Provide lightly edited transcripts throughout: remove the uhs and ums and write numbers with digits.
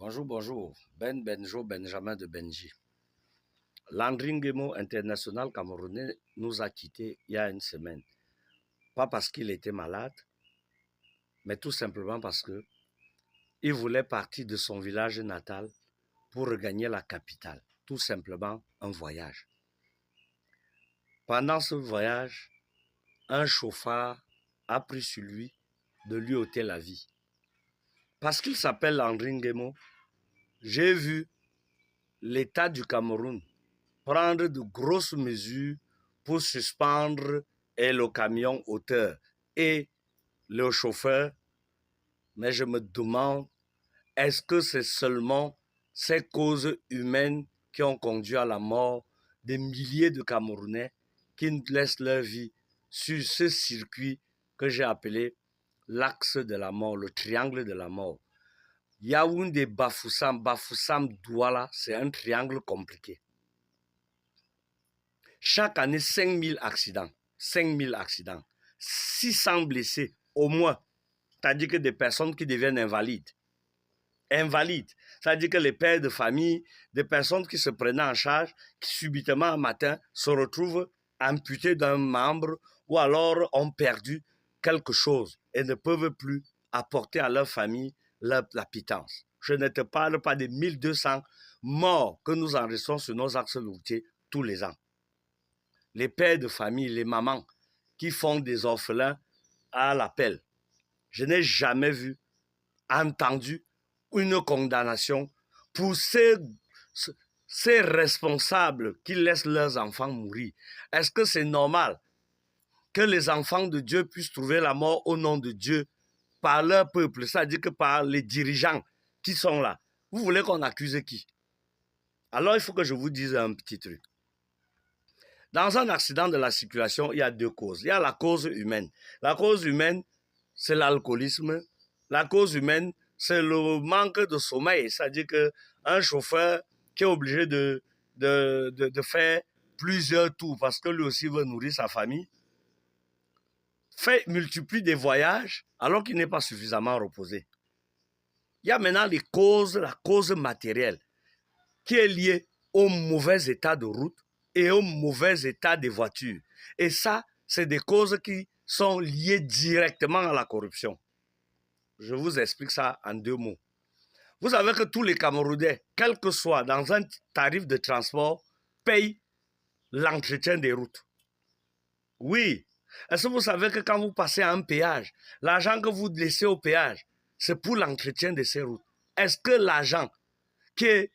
Bonjour, bonjour. Ben Benjo Benjamin de Benji. Landry Nguemo, international camerounais, nous a quittés il y a une semaine. Pas parce qu'il était malade, mais tout simplement parce que il voulait partir de son village natal pour regagner la capitale. Tout simplement un voyage. Pendant ce voyage, un chauffard a pris sur lui de lui ôter la vie. Parce qu'il s'appelle Landry Nguemo, j'ai vu l'État du Cameroun prendre de grosses mesures pour suspendre le camion auteur et le chauffeur. Mais je me demande, est-ce que c'est seulement ces causes humaines qui ont conduit à la mort des milliers de Camerounais qui laissent leur vie sur ce circuit que j'ai appelé l'axe de la mort, le triangle de la mort. Yaoundé, Bafoussam, Bafoussam, Douala, c'est un triangle compliqué. Chaque année, 5000 accidents. 5000 accidents. 600 blessés, au moins. C'est-à-dire que des personnes qui deviennent invalides. Invalides. C'est-à-dire que les pères de famille, des personnes qui se prenaient en charge, qui subitement un matin se retrouvent amputés d'un membre ou alors ont perdu quelque chose et ne peuvent plus apporter à leur famille la pitance. Je ne te parle pas des 1200 morts que nous enregistrons sur nos axes routiers tous les ans. Les pères de famille, les mamans qui font des orphelins à l'appel. Je n'ai jamais vu, entendu une condamnation pour ces responsables qui laissent leurs enfants mourir. Est-ce que c'est normal que les enfants de Dieu puissent trouver la mort au nom de Dieu par leur peuple, c'est-à-dire que par les dirigeants qui sont là? Vous voulez qu'on accuse qui? Alors il faut que je vous dise un petit truc. Dans un accident de la circulation, il y a deux causes. Il y a la cause humaine. La cause humaine, c'est l'alcoolisme. La cause humaine, c'est le manque de sommeil. C'est-à-dire qu'un chauffeur qui est obligé de faire plusieurs tours parce que lui aussi veut nourrir sa famille, multiplie des voyages alors qu'il n'est pas suffisamment reposé. Il y a maintenant les causes, la cause matérielle qui est liée au mauvais état de route et au mauvais état des voitures. Et ça, c'est des causes qui sont liées directement à la corruption. Je vous explique ça en deux mots. Vous savez que tous les Camerounais, quel que soit dans un tarif de transport, payent l'entretien des routes. Oui. Est-ce que vous savez que quand vous passez à un péage, l'argent que vous laissez au péage, c'est pour l'entretien de ces routes? Est-ce que l'argent qui est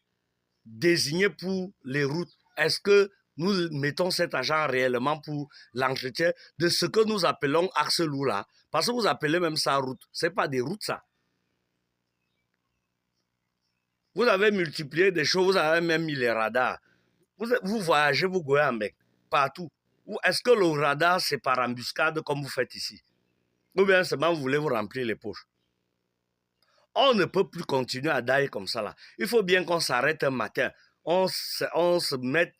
désigné pour les routes, est-ce que nous mettons cet argent réellement pour l'entretien de ce que nous appelons axe lourd là? Parce que vous appelez même ça route. Ce n'est pas des routes ça. Vous avez multiplié des choses, vous avez même mis les radars. Vous voyagez, vous goyez en bec, partout. Est-ce que le radar, c'est par embuscade comme vous faites ici? Ou bien seulement vous voulez vous remplir les poches? On ne peut plus continuer à dailler comme ça là. Il faut bien qu'on s'arrête un matin. On se mette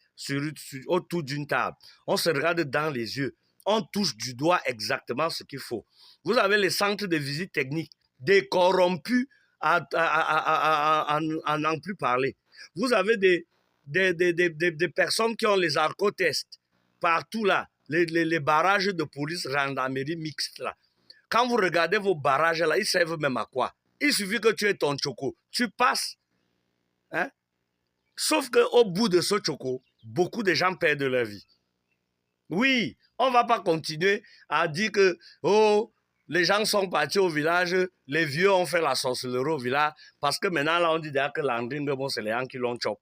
autour d'une table. On se regarde dans les yeux. On touche du doigt exactement ce qu'il faut. Vous avez les centres de visite technique des corrompus à n'en plus parler. Vous avez des personnes qui ont les alcotests partout là. Les barrages de police gendarmerie mixtes là. Quand vous regardez vos barrages là, ils servent même à quoi? Il suffit que tu aies ton choco. Tu passes. Hein? Sauf qu'au bout de ce choco, beaucoup de gens perdent leur vie. Oui, on ne va pas continuer à dire que oh, les gens sont partis au village, les vieux ont fait la sorcellerie au village, parce que maintenant, là, on dit déjà que Landry Nguemo, c'est les gens qui l'ont chopé.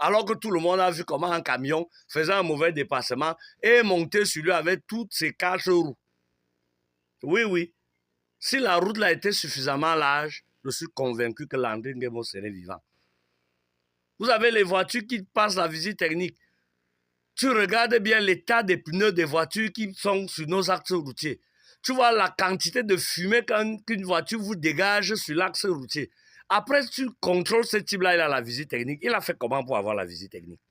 Alors que tout le monde a vu comment un camion faisait un mauvais dépassement et montait sur lui avec toutes ses 4 roues. Oui, oui. Si la route là était suffisamment large, je suis convaincu que Landry Nguemo serait vivant. Vous avez les voitures qui passent la visite technique. Tu regardes bien l'état des pneus des voitures qui sont sur nos axes routiers. Tu vois la quantité de fumée qu'une voiture vous dégage sur l'axe routier. Après, tu contrôles ce type-là, il a la visite technique. Il a fait comment pour avoir la visite technique?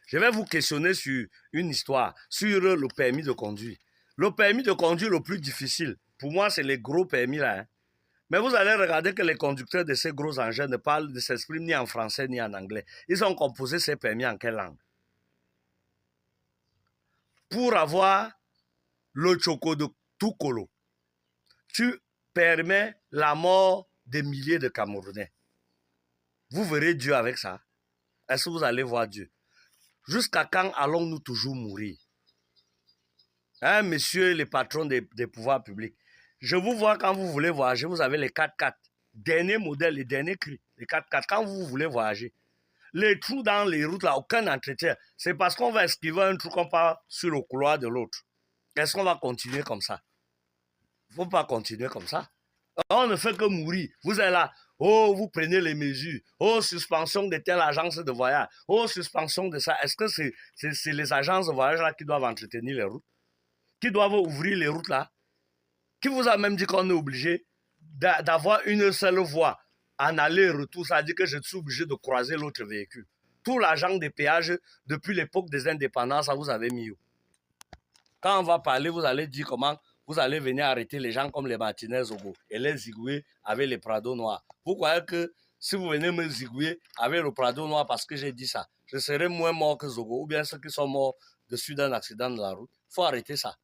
Je vais vous questionner sur une histoire, sur le permis de conduire. Le permis de conduire le plus difficile, pour moi, c'est les gros permis là. Hein. Mais vous allez regarder que les conducteurs de ces gros engins ne s'expriment ni en français ni en anglais. Ils ont composé ces permis en quelle langue? Pour avoir le choco de Tukolo, tu permets la mort des milliers de Camerounais. Vous verrez Dieu avec ça. Est-ce que vous allez voir Dieu? Jusqu'à quand allons-nous toujours mourir? Hein, messieurs les patrons des pouvoirs publics. Je vous vois quand vous voulez voyager, vous avez les 4x4. Dernier modèle, les derniers cris. Les 4x4, quand vous voulez voyager. Les trous dans les routes, là, aucun entretien. C'est parce qu'on va esquiver un trou qu'on part sur le couloir de l'autre. Est-ce qu'on va continuer comme ça? Il ne faut pas continuer comme ça. On ne fait que mourir. Vous êtes là. Oh, vous prenez les mesures. Oh, suspension de telle agence de voyage. Oh, suspension de ça. Est-ce que c'est les agences de voyage là qui doivent entretenir les routes? Qui doivent ouvrir les routes là? Qui vous a même dit qu'on est obligé d'avoir une seule voie en aller-retour? Ça dit que je suis obligé de croiser l'autre véhicule. Tout l'argent des péages, depuis l'époque des indépendances, ça vous avez mis où? Quand on va parler, vous allez dire comment vous allez venir arrêter les gens comme les Martinez Zogo et les zigouiller avec les Prado noirs. Vous croyez que si vous venez me zigouiller avec le Prado noir parce que j'ai dit ça, je serai moins mort que Zogo ou bien ceux qui sont morts dessus d'un accident de la route? Il faut arrêter ça.